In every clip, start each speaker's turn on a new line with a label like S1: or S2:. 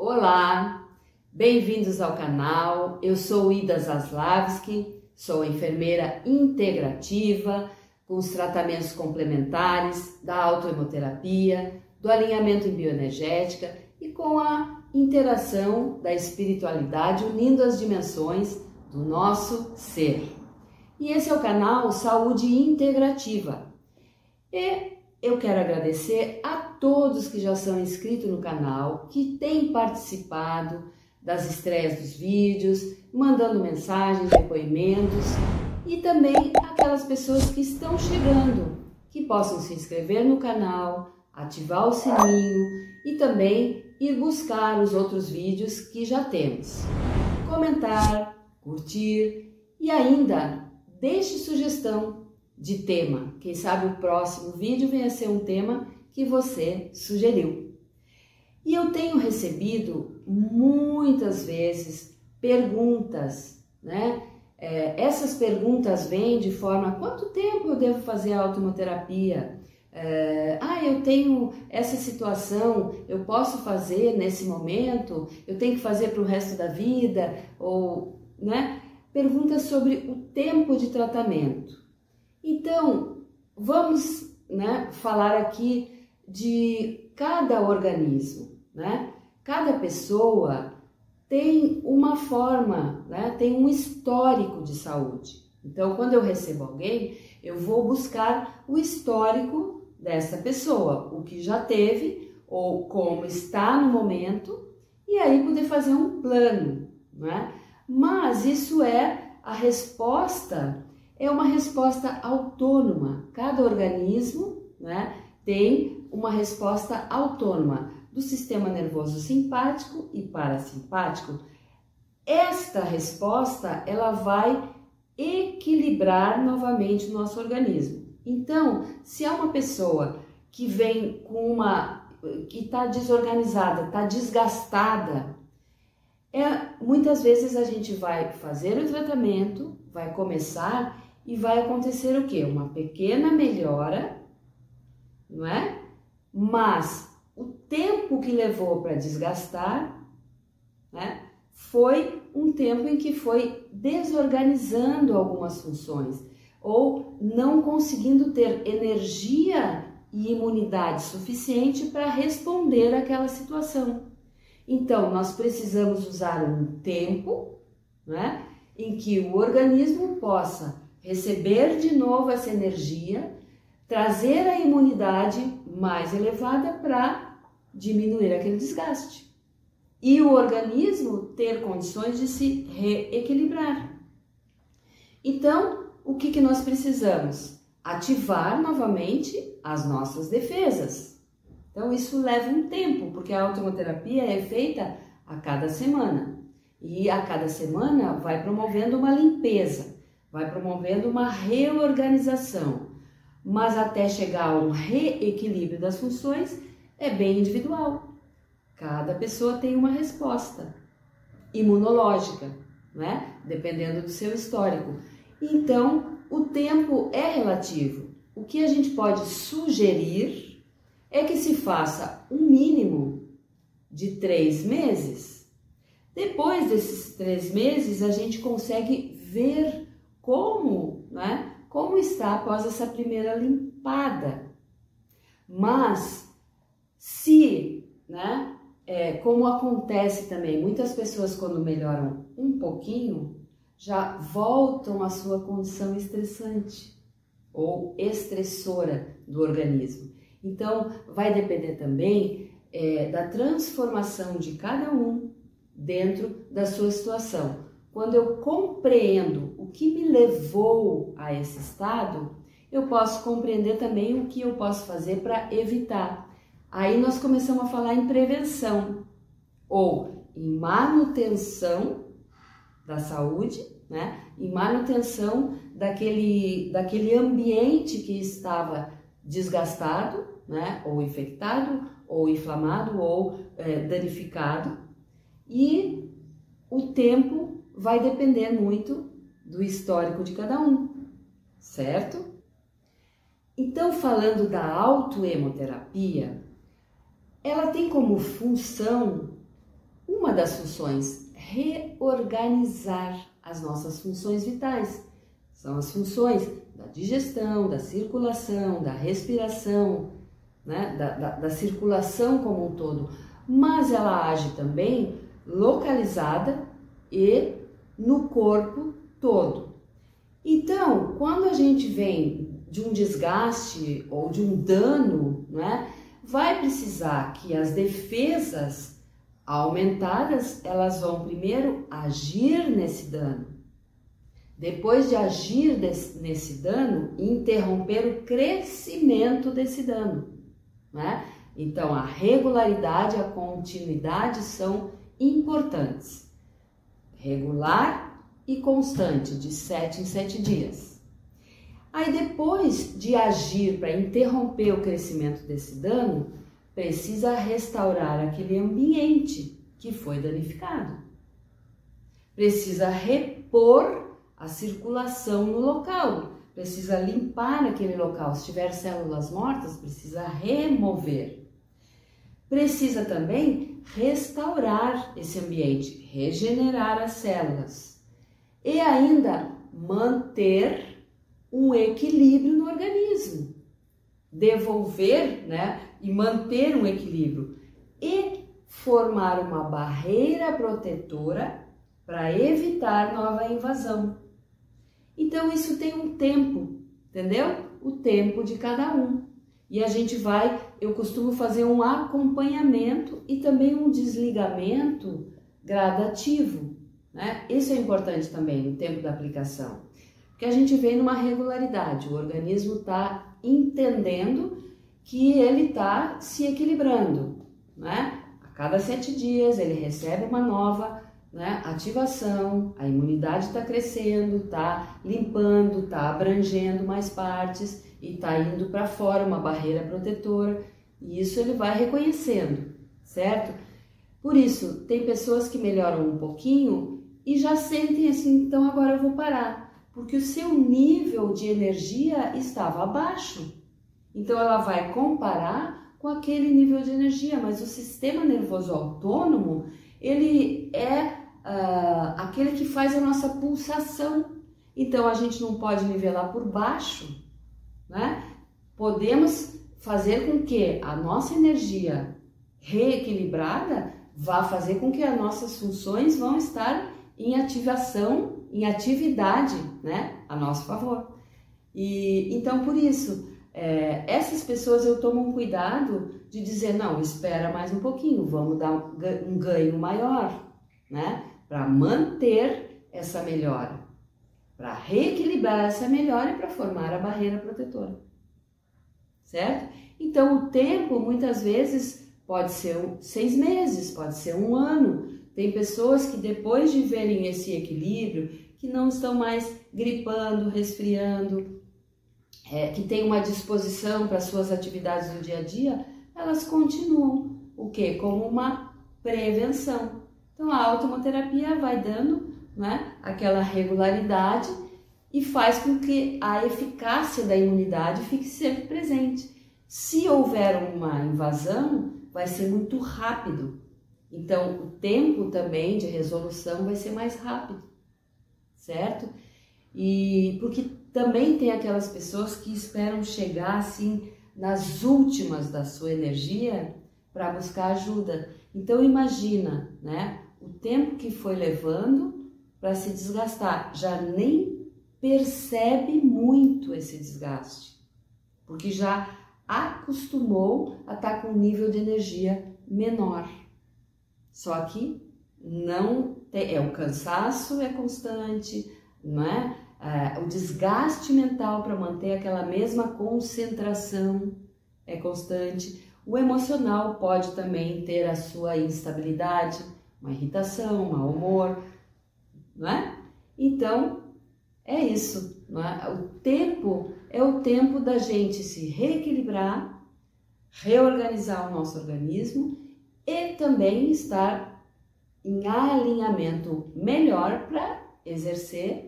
S1: Olá, bem-vindos ao canal. Eu sou Ida Zaslavski, sou enfermeira integrativa com os tratamentos complementares da autoemoterapia, do alinhamento em bioenergética e com a interação da espiritualidade unindo as dimensões do nosso ser. E esse é o canal Saúde Integrativa. E eu quero agradecer a todos que já são inscritos no canal, que têm participado das estreias dos vídeos, mandando mensagens, depoimentos, e também aquelas pessoas que estão chegando, que possam se inscrever no canal, ativar o sininho e também ir buscar os outros vídeos que já temos. Comentar, curtir e ainda deixe sugestão de tema. Quem sabe o próximo vídeo venha a ser um tema que você sugeriu. E eu tenho recebido muitas vezes perguntas, né? Essas perguntas vêm de forma: quanto tempo eu devo fazer a autoemoterapia? Eu tenho essa situação, eu posso fazer nesse momento? Eu tenho que fazer para o resto da vida? Ou, né? Perguntas sobre o tempo de tratamento. Então, vamos, né, falar aqui de cada organismo, né? Cada pessoa tem uma forma, né? Tem um histórico de saúde. Então, quando eu recebo alguém, eu vou buscar o histórico dessa pessoa, o que já teve ou como está no momento, e aí poder fazer um plano, né? Mas isso a resposta é uma resposta autônoma. Cada organismo, né, tem uma resposta autônoma do sistema nervoso simpático e parasimpático. Esta resposta, ela vai equilibrar novamente o nosso organismo. Então, se há uma pessoa que vem que está desorganizada, está desgastada, muitas vezes a gente vai fazer o tratamento, vai começar e vai acontecer o quê? Uma pequena melhora, não é? Mas o tempo que levou para desgastar, né, foi um tempo em que foi desorganizando algumas funções ou não conseguindo ter energia e imunidade suficiente para responder àquela situação. Então, nós precisamos usar um tempo, né, em que o organismo possa receber de novo essa energia, trazer a imunidade mais elevada para diminuir aquele desgaste. E o organismo ter condições de se reequilibrar. Então, o que nós precisamos? Ativar novamente as nossas defesas. Então, isso leva um tempo, porque a autoemoterapia é feita a cada semana. E a cada semana vai promovendo uma limpeza, vai promovendo uma reorganização. Mas até chegar a um reequilíbrio das funções é bem individual. Cada pessoa tem uma resposta imunológica, né? Dependendo do seu histórico. Então, o tempo é relativo. O que a gente pode sugerir é que se faça um mínimo de 3 meses. Depois desses 3 meses, a gente consegue ver como, né, como está após essa primeira limpada. Mas, né, como acontece também, muitas pessoas quando melhoram um pouquinho, já voltam à sua condição estressante ou estressora do organismo. Então, vai depender também da transformação de cada um dentro da sua situação. Quando eu compreendo o que me levou a esse estado, eu posso compreender também o que eu posso fazer para evitar. Aí nós começamos a falar em prevenção ou em manutenção da saúde, né? Em manutenção daquele ambiente que estava desgastado, né? Ou infectado, ou inflamado, ou danificado. E o tempo vai depender muito do histórico de cada um, certo? Então, falando da autoemoterapia, ela tem como função uma das funções, reorganizar as nossas funções vitais. São as funções da digestão, da circulação, da respiração, né? da circulação como um todo. Mas ela age também localizada e no corpo todo. Então, quando a gente vem de um desgaste ou de um dano, né, vai precisar que as defesas aumentadas, elas vão primeiro agir nesse dano. Depois de agir nesse dano, interromper o crescimento desse dano, né? Então, a regularidade e a continuidade são importantes. Regular e constante, de 7 em 7 dias. Aí, depois de agir para interromper o crescimento desse dano, precisa restaurar aquele ambiente que foi danificado. Precisa repor a circulação no local. Precisa limpar aquele local. Se tiver células mortas, precisa remover. Precisa também restaurar esse ambiente, regenerar as células e ainda manter um equilíbrio no organismo, devolver, né, e manter um equilíbrio e formar uma barreira protetora para evitar nova invasão. Então isso tem um tempo, entendeu? O tempo de cada um. E a gente eu costumo fazer um acompanhamento e também um desligamento gradativo, né? Isso é importante também no tempo da aplicação, porque a gente vem numa regularidade, o organismo está entendendo que ele está se equilibrando, né? A cada 7 dias ele recebe uma nova, né, ativação, a imunidade está crescendo, está limpando, está abrangendo mais partes e está indo para fora uma barreira protetora, e isso ele vai reconhecendo, certo? Por isso, tem pessoas que melhoram um pouquinho e já sentem assim, então agora eu vou parar, porque o seu nível de energia estava abaixo. Então ela vai comparar com aquele nível de energia, mas o sistema nervoso autônomo, ele é aquele que faz a nossa pulsação. Então a gente não pode nivelar por baixo, né? Podemos fazer com que a nossa energia reequilibrada vá fazer com que as nossas funções vão estar em ativação, em atividade, né? A nosso favor. E então por isso essas pessoas eu tomo um cuidado de dizer, não, espera mais um pouquinho, vamos dar um ganho maior, né? Para manter essa melhora, para reequilibrar essa melhora e para formar a barreira protetora, certo? Então o tempo muitas vezes pode ser 6 meses, pode ser 1 ano. Tem pessoas que depois de verem esse equilíbrio, que não estão mais gripando, resfriando, que tem uma disposição para suas atividades do dia a dia, elas continuam, o quê? Como uma prevenção. Então a autoimunoterapia vai dando, né, aquela regularidade e faz com que a eficácia da imunidade fique sempre presente. Se houver uma invasão, vai ser muito rápido. Então o tempo também de resolução vai ser mais rápido, certo? E porque também tem aquelas pessoas que esperam chegar assim nas últimas da sua energia para buscar ajuda. Então imagina, né, o tempo que foi levando para se desgastar, já nem percebe muito esse desgaste, porque já acostumou a estar com um nível de energia menor. Só que não tem, o cansaço é constante, não é? O desgaste mental para manter aquela mesma concentração é constante. O emocional pode também ter a sua instabilidade, uma irritação, um mau humor, não é? Então, é isso, não é? O tempo é o tempo da gente se reequilibrar, reorganizar o nosso organismo e também estar em alinhamento melhor para exercer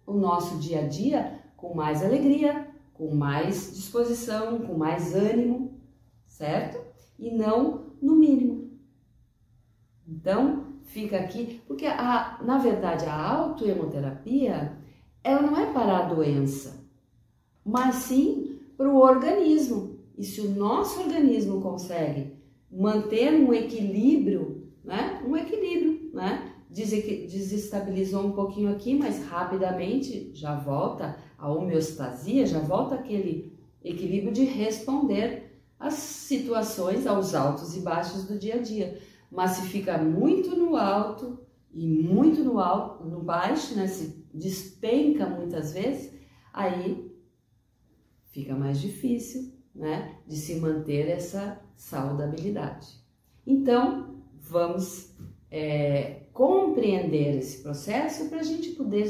S1: o nosso dia a dia com mais alegria, com mais disposição, com mais ânimo, certo? E não no mínimo. Então, fica aqui, porque na verdade a autoemoterapia, ela não é para a doença, mas sim para o organismo. E se o nosso organismo consegue manter um equilíbrio, né? Um equilíbrio, né? Desestabilizou um pouquinho aqui, mas rapidamente já volta a homeostasia, já volta aquele equilíbrio de responder às situações, aos altos e baixos do dia a dia. Mas se fica muito no alto e muito no baixo, né? Se despenca muitas vezes, aí fica mais difícil, né? De se manter essa saudabilidade. Então, vamos compreender esse processo para a gente poder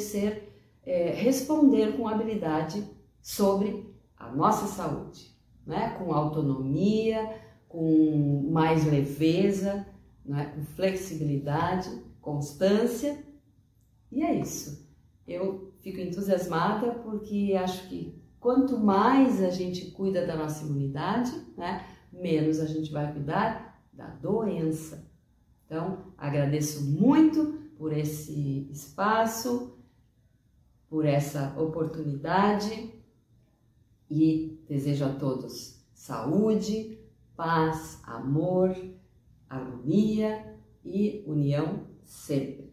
S1: responder com habilidade sobre a nossa saúde, né? Com autonomia, com mais leveza, né? Com flexibilidade, constância. E é isso. Eu fico entusiasmada porque acho que quanto mais a gente cuida da nossa imunidade, né? Menos a gente vai cuidar da doença. Então, agradeço muito por esse espaço, por essa oportunidade e desejo a todos saúde, paz, amor, harmonia e união sempre.